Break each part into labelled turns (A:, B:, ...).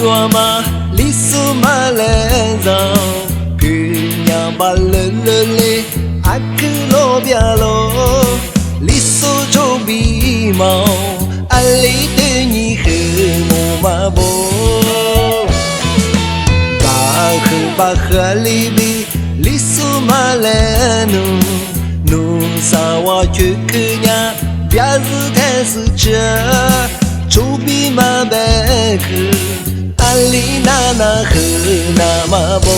A: chùa mà lý su mà lên giàu cứ nhà bà lớn lớn lên ác cứ lo bia lo lý su cho bi màu anh lý tự nhi khử mù mà bố bà khử lý bi lý su mà lên nu sa wa chữ cứ nhà bia dư thế sự chờ chú bi mà bé khử Ali nana khử na ma bo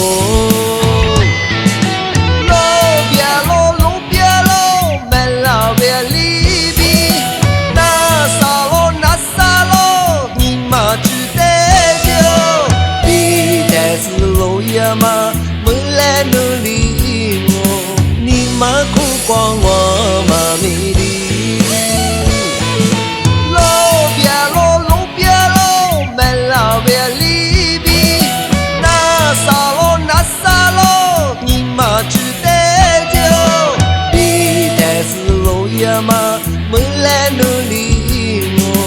A: lo bia lo me la bia li bi na sa lo ni ma chu te jo bi te su lo ya ma mu le nu li ngo ni ma ku kwa wa ma mi di mà mới lên núi đi ngô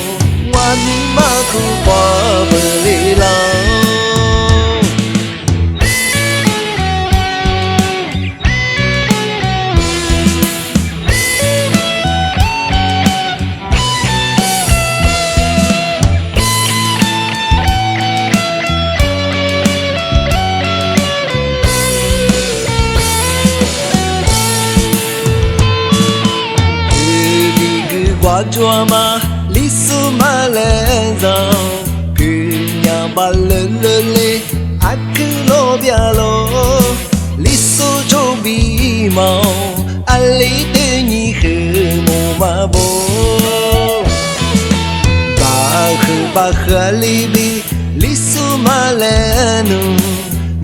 A: ngoan mà không qua bờ lì lao qua chùa mà lý su mà lên giàu cứ nhà bà lớn lớn lên ác cứ lo bia lo lý su cho bi màu anh lý tự nhi khử mù mà bố bà khử lý bi lý su mà lên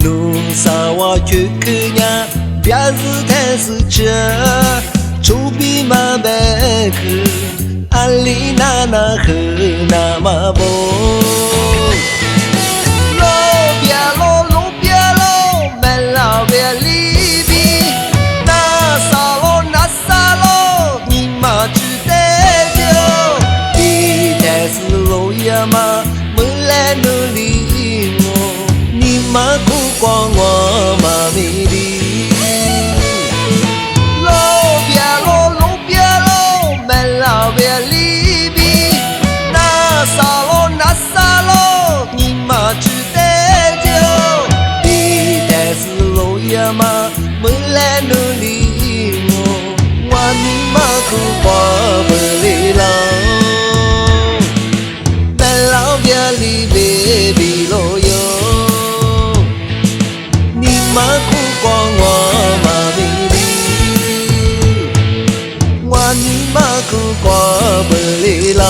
A: nu sa wa chữ cứ nhà bia dư thế sự chờ chú bi mà bé khử Ali nana khử na ma bo lo bia lo me la bia li bi na sa lo ni ma chu te jo bi te su lo ya ma mu le nu li ngo ni ma ku kwa wa ma mi di bia li bi na sa lo ni ma chu te jo bi te su lo ya ma mu le nu li ngo ngoan ni ma ku qua bờ lì lao bè lao bia li bi lo yo ni ma ku qua ngoa ma mi đi ngoan ni ma ku qua bờ lì lao